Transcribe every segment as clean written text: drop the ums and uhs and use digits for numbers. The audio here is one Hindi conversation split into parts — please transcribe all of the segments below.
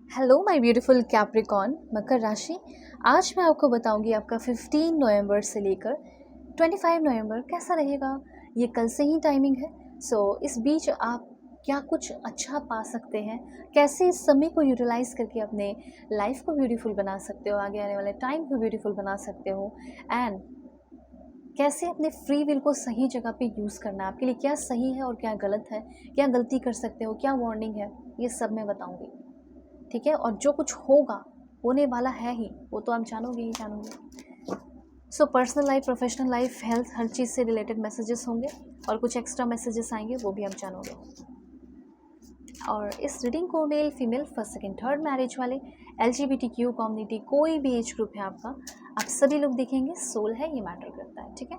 हेलो माय ब्यूटीफुल कैप्रिकॉर्न मकर राशि। आज मैं आपको बताऊंगी आपका 15 नवंबर से लेकर 25 नवंबर कैसा रहेगा। ये कल से ही टाइमिंग है। इस बीच आप क्या कुछ अच्छा पा सकते हैं, कैसे इस समय को यूटिलाइज करके अपने लाइफ को ब्यूटीफुल बना सकते हो, आगे आने वाले टाइम को ब्यूटीफुल बना सकते हो, एंड कैसे अपने फ्री विल को सही जगह पे यूज़ करना है, आपके लिए क्या सही है और क्या गलत है, क्या गलती कर सकते हो, क्या वार्निंग है, ये सब मैं बताऊंगी। ठीक है, और जो कुछ होगा होने वाला है ही, वो तो आप जानोगे ही जानोगे। Personal life, professional life, health, हर चीज़ से रिलेटेड मैसेजेस होंगे और कुछ एक्स्ट्रा मैसेजेस आएंगे, वो भी आप जानोगे। और इस रीडिंग को male, female, first, second, third marriage वाले, LGBTQ कम्युनिटी, कोई भी एज ग्रुप है आपका, आप सभी लोग देखेंगे। सोल है, ये मैटर करता है। ठीक है,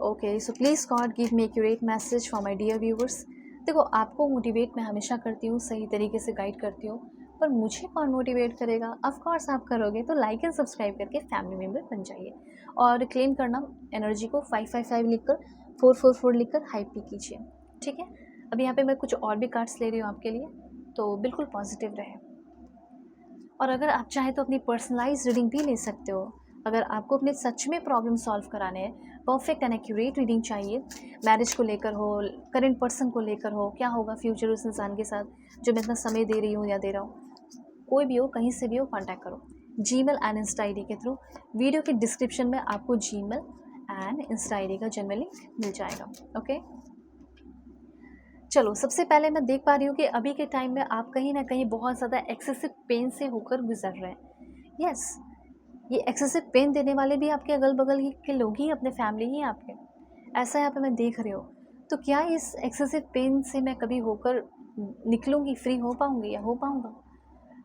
okay. So please God give me accurate message for my dear viewers. देखो, आपको मोटिवेट मैं हमेशा करती हूँ, सही तरीके से गाइड करती हूँ, पर मुझे कौन मोटिवेट करेगा? ऑफ कोर्स आप करोगे, तो लाइक एंड सब्सक्राइब करके फैमिली मेम्बर बन जाइए। और क्लेम करना एनर्जी को 555 लिखकर, 444 लिखकर हाई पी कीजिए। ठीक है, अब यहाँ पे मैं कुछ और भी कार्ड्स ले रही हूँ आपके लिए, तो बिल्कुल पॉजिटिव रहे। और अगर आप चाहें तो अपनी पर्सनलाइज रीडिंग भी ले सकते हो। अगर आपको अपने सच में प्रॉब्लम सॉल्व कराने हैं, परफेक्ट एंड एक्यूरेट रीडिंग चाहिए, मैरिज को लेकर हो, करेंट पर्सन को लेकर हो, क्या होगा फ्यूचर उस इंसान के साथ जो मैं इतना समय दे रही हूँ या दे रहा हूँ, कोई भी हो, कहीं से भी हो, कांटेक्ट करो जीमेल एंड इंस्टा आई के थ्रू। वीडियो के डिस्क्रिप्शन में आपको जीमेल एंड इंस्टा आई का जनरल लिंक मिल जाएगा। ओके, चलो, सबसे पहले मैं देख पा रही हूँ कि अभी के टाइम में आप कहीं ना कहीं बहुत ज़्यादा एक्सेसिव पेन से होकर गुजर रहे हैं। यस, ये एक्सेसिव पेन देने वाले भी आपके अगल बगल ही के लोग ही, अपने फैमिली ही आपके, ऐसा यहाँ पे मैं देख रही हूँ। तो क्या इस एक्सेसिव पेन से मैं कभी होकर निकलूँगी, फ्री हो पाऊँगी या हो पाऊँगा?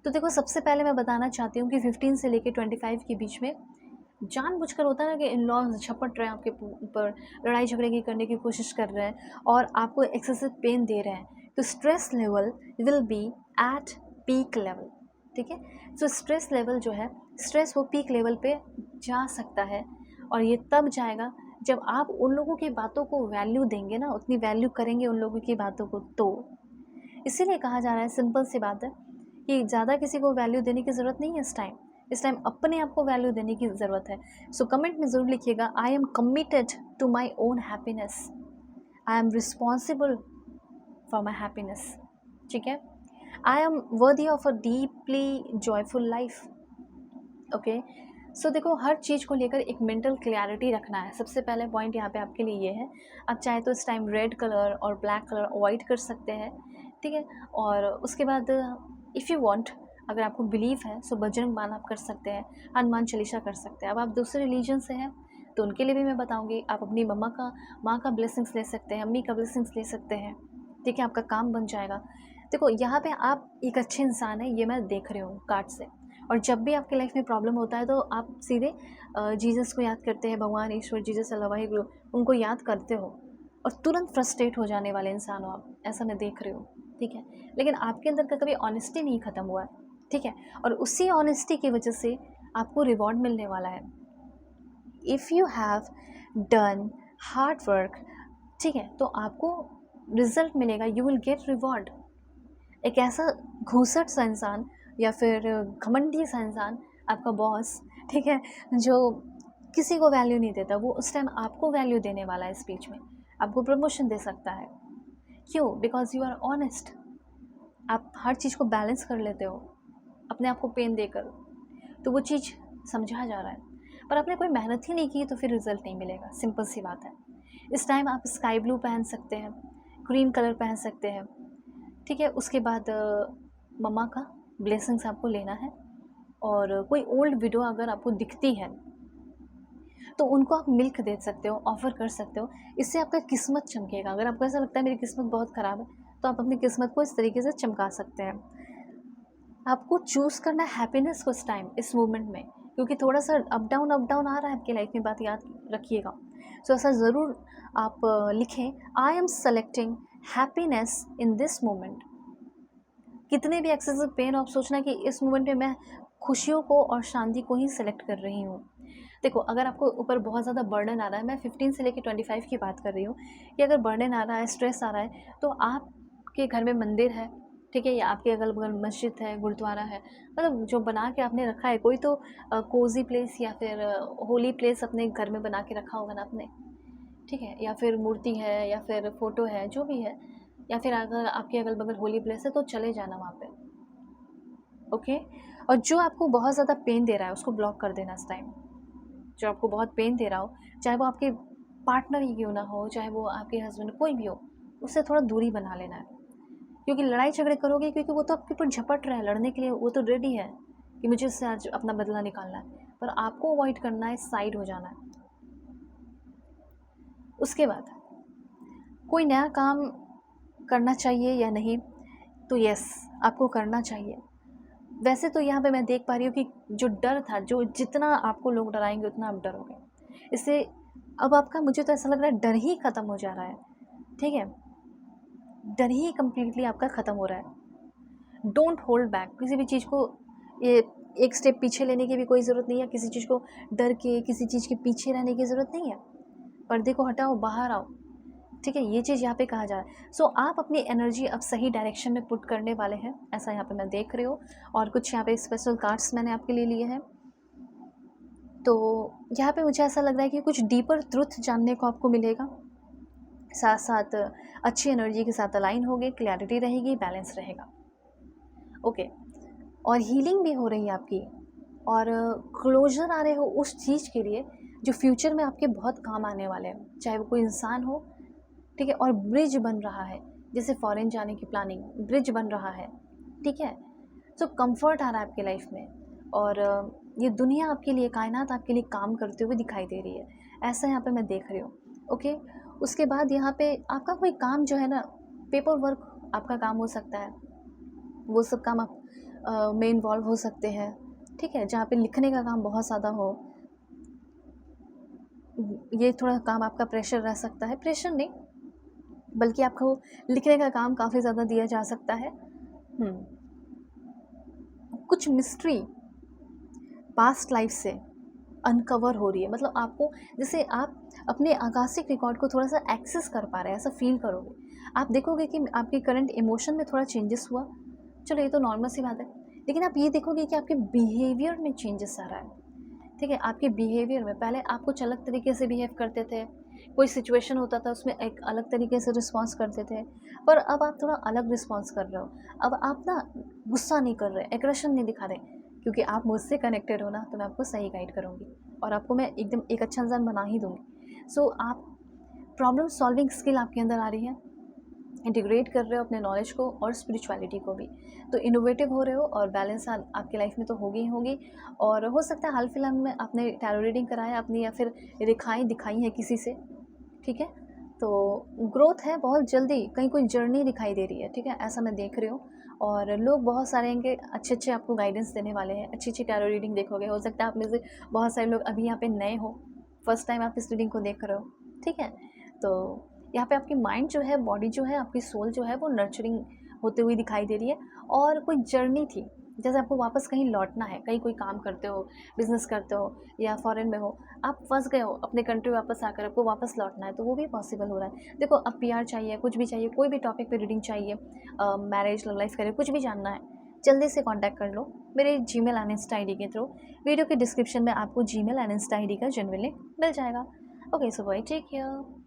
तो देखो, सबसे पहले मैं बताना चाहती हूँ कि 15 से लेकर 25 के बीच में जानबूझकर होता है ना कि इन लॉज झपट रहे हैं आपके ऊपर, लड़ाई झगड़े की करने की कोशिश कर रहे हैं और आपको एक्सेसिव पेन दे रहे हैं, तो stress level will be at peak level. ठीक है, तो स्ट्रेस लेवल जो है, स्ट्रेस वो पीक लेवल पे जा सकता है, और ये तब जाएगा जब आप उन लोगों की बातों को वैल्यू देंगे ना, उतनी वैल्यू करेंगे उन लोगों की बातों को। तो इसीलिए कहा जा रहा है, सिंपल सी बात है, कि ज़्यादा किसी को वैल्यू देने की ज़रूरत नहीं है। इस टाइम अपने आप को वैल्यू देने की ज़रूरत है। सो कमेंट में ज़रूर लिखिएगा, I am committed to my own happiness, I am responsible for my happiness. ठीक है, I am worthy of a deeply joyful life. Okay, so देखो, हर चीज़ को लेकर एक मेंटल क्लैरिटी रखना है। सबसे पहले पॉइंट यहाँ पे आपके लिए ये है, आप चाहे तो इस टाइम रेड कलर और ब्लैक कलर अवॉइड कर सकते हैं। ठीक है, और उसके बाद इफ़ यू वांट, अगर आपको बिलीव है, सो बजरंग बाण आप कर सकते हैं, हनुमान चालीसा कर सकते हैं। अब आप दूसरे रिलीजन से हैं तो उनके लिए भी मैं बताऊंगी, आप अपनी माँ का ब्लेसिंग्स ले सकते हैं, अम्मी का ब्लेसिंग्स ले सकते हैं। ठीक है, आपका काम बन जाएगा। देखो, यहाँ पे आप एक अच्छे इंसान हैं, ये मैं देख रही हूँ कार्ड से। और जब भी आपके लाइफ में प्रॉब्लम होता है तो आप सीधे जीसस को याद करते हैं, भगवान ईश्वर जीसस अल्लाह वाहिगुरु, उनको याद करते हो और तुरंत फ्रस्ट्रेट हो जाने वाले इंसान हो आप, ऐसा मैं देख रही हूँ। ठीक है, लेकिन आपके अंदर का कभी ऑनेस्टी नहीं ख़त्म हुआ है। ठीक है, और उसी ऑनेस्टी की वजह से आपको रिवॉर्ड मिलने वाला है। If you have done hard work, ठीक है, तो आपको रिजल्ट मिलेगा, यू विल गेट रिवॉर्ड। एक ऐसा घूसट सा इंसान या फिर घमंडी सा इंसान, आपका बॉस, ठीक है, जो किसी को वैल्यू नहीं देता, वो उस टाइम आपको वैल्यू देने वाला है। स्पीच में आपको प्रमोशन दे सकता है। क्यों? Because you are honest. आप हर चीज़ को बैलेंस कर लेते हो अपने आप को पेन देकर, तो वो चीज़ समझा जा रहा है। पर आपने कोई मेहनत ही नहीं की तो फिर रिजल्ट नहीं मिलेगा, सिंपल सी बात है। इस टाइम आप स्काई ब्लू पहन सकते हैं, ग्रीन कलर पहन सकते हैं। ठीक है, उसके बाद मम्मा का ब्लेसिंग्स आपको लेना है, और कोई ओल्ड विडो अगर आपको दिखती है तो उनको आप मिल्क दे सकते हो, ऑफ़र कर सकते हो। इससे आपका किस्मत चमकेगा। अगर आपको ऐसा लगता है मेरी किस्मत बहुत ख़राब है, तो आप अपनी किस्मत को इस तरीके से चमका सकते हैं। आपको चूज़ करना है हैप्पीनेस को इस टाइम, इस मोमेंट में, क्योंकि थोड़ा सा अप डाउन आ रहा है आपकी लाइफ में, बात याद रखिएगा। सो ऐसा ज़रूर आप लिखें, I am selecting happiness in this moment. कितने भी एक्सेसिव पेन, आप सोचना कि इस मोमेंट में मैं खुशियों को और शांति को ही सिलेक्ट कर रही हूँ। देखो, अगर आपको ऊपर बहुत ज़्यादा बर्डन आ रहा है, मैं 15 से लेकर 25 की बात कर रही हूँ, कि अगर बर्डन आ रहा है, स्ट्रेस आ रहा है, तो आपके घर में मंदिर है, ठीक है, या आपके अगल-बगल मस्जिद है, गुरुद्वारा है, मतलब जो बना के आपने रखा है, कोई तो कोज़ी प्लेस या फिर होली प्लेस अपने घर में बना के रखा होगा ना आपने, ठीक है? या फिर मूर्ति है या फिर फ़ोटो है, जो भी है, या फिर अगर आपके अगल-बगल होली प्लेस है तो चले जाना वहाँ पे, ओके? और जो आपको बहुत ज़्यादा पेन दे रहा है उसको ब्लॉक कर देना इस टाइम। जो आपको बहुत पेन दे रहा हो, चाहे वो आपके पार्टनर ही क्यों ना हो, चाहे वो आपके हस्बैंड कोई भी हो, उससे थोड़ा दूरी बना लेना है। क्योंकि लड़ाई झगड़े करोगे, क्योंकि वो तो आपके ऊपर झपट रहा है लड़ने के लिए, वो तो रेडी है कि मुझे इससे आज अपना बदला निकालना है, पर आपको अवॉइड करना है, साइड हो जाना है। उसके बाद कोई नया काम करना चाहिए या नहीं, तो यस, आपको करना चाहिए। वैसे तो यहाँ पे मैं देख पा रही हूँ कि जो डर था, जो जितना आपको लोग डराएंगे उतना आप डरोगे, इससे अब आपका, मुझे तो ऐसा लग रहा है, डर ही ख़त्म हो जा रहा है, ठीक है? डर ही कम्प्लीटली आपका ख़त्म हो रहा है। डोंट होल्ड बैक किसी भी चीज़ को, ये एक स्टेप पीछे लेने की भी कोई ज़रूरत नहीं है, किसी चीज़ को डर के किसी चीज़ के पीछे रहने की ज़रूरत नहीं है। पर्दे को हटाओ, बाहर आओ, ठीक है? ये चीज़ यहाँ पे कहा जा रहा है। सो आप अपनी एनर्जी अब सही डायरेक्शन में पुट करने वाले हैं, ऐसा यहाँ पे मैं देख रही हूँ। और कुछ यहाँ पे स्पेशल कार्ड्स मैंने आपके लिए लिए हैं। तो यहाँ पे मुझे ऐसा लग रहा है कि कुछ डीपर ट्रुथ जानने को आपको मिलेगा, साथ साथ अच्छी एनर्जी के साथ अलाइन होगे, क्लैरिटी रहेगी, बैलेंस रहेगा, ओके? और हीलिंग भी हो रही है आपकी, और क्लोजर आ रहे हो उस चीज़ के लिए जो फ्यूचर में आपके बहुत काम आने वाले हैं, चाहे वो कोई इंसान हो, ठीक है? और ब्रिज बन रहा है, जैसे फॉरेन जाने की प्लानिंग, ब्रिज बन रहा है, ठीक है? सो कंफर्ट आ रहा है आपके लाइफ में, और ये दुनिया आपके लिए, कायनात आपके लिए काम करते हुए दिखाई दे रही है, ऐसा यहाँ पे मैं देख रही हूँ, ओके? उसके बाद यहाँ पे आपका कोई काम जो है ना, पेपर वर्क आपका काम हो सकता है, वो सब काम आप में इन्वॉल्व हो सकते हैं, ठीक है? जहाँ पे लिखने का काम बहुत ज़्यादा हो, ये थोड़ा काम आपका प्रेशर रह सकता है, प्रेशर नहीं बल्कि आपको लिखने का काम काफ़ी ज़्यादा दिया जा सकता है। कुछ मिस्ट्री पास्ट लाइफ से अनकवर हो रही है, मतलब आपको, जैसे आप अपने आकाशिक रिकॉर्ड को थोड़ा सा एक्सेस कर पा रहे हैं, ऐसा फील करोगे। आप देखोगे कि आपके करंट इमोशन में थोड़ा चेंजेस हुआ, चलो ये तो नॉर्मल सी बात है, लेकिन आप ये देखोगे कि आपके बिहेवियर में चेंजेस आ रहा है, ठीक है? आपके बिहेवियर में, पहले आप कुछ अलग तरीके से बिहेव करते थे, कोई सिचुएशन होता था उसमें एक अलग तरीके से रिस्पॉन्स करते थे, पर अब आप थोड़ा अलग रिस्पॉन्स कर रहे हो। अब आप ना गुस्सा नहीं कर रहे, एग्रेशन नहीं दिखा रहे, क्योंकि आप मुझसे कनेक्टेड हो ना, तो मैं आपको सही गाइड करूँगी और आपको मैं एकदम एक अच्छा इंसान बना ही दूँगी। सो आप, प्रॉब्लम सॉल्विंग स्किल आपके अंदर आ रही है, इंटीग्रेट कर रहे हो अपने नॉलेज को और स्पिरिचुअलिटी को भी, तो इनोवेटिव हो रहे हो, और बैलेंस आपके लाइफ में तो होगी ही होगी। और हो सकता है हाल फिलहाल में आपने टैरो रीडिंग कराया अपनी, या फिर रेखाएं दिखाई हैं किसी से, ठीक है? तो ग्रोथ है बहुत जल्दी, कहीं कोई जर्नी दिखाई दे रही है, ठीक है? ऐसा मैं देख रही हूँ। और लोग बहुत सारे हैं कि अच्छे अच्छे आपको गाइडेंस देने वाले हैं, अच्छी अच्छी टैरो रीडिंग देखोगे। हो सकता है आप में से बहुत सारे लोग अभी यहाँ पे नए हो, फर्स्ट टाइम आप इस रीडिंग को देख रहे हो, ठीक है? तो यहाँ पे आपकी माइंड जो है, बॉडी जो है, आपकी सोल जो है, वो नर्चरिंग होते हुए दिखाई दे रही है। और कोई जर्नी थी, जैसे आपको वापस कहीं लौटना है, कहीं कोई काम करते हो, बिजनेस करते हो, या फॉरेन में हो, आप फंस गए हो अपने कंट्री, वापस आकर आपको वापस लौटना है, तो वो भी पॉसिबल हो रहा है। देखो, अब पीआर चाहिए, कुछ भी चाहिए, कोई भी टॉपिक पे रीडिंग चाहिए, मैरिज, लव लाइफ, करियर, कुछ भी जानना है, जल्दी से कांटेक्ट कर लो मेरे जीमेल एंड इंस्टा आईडी के थ्रू। वीडियो के डिस्क्रिप्शन में आपको जीमेल एंड इंस्टा आईडी का जेन्युइन लिंक मिल जाएगा। ओके, सो बाय, टेक केयर।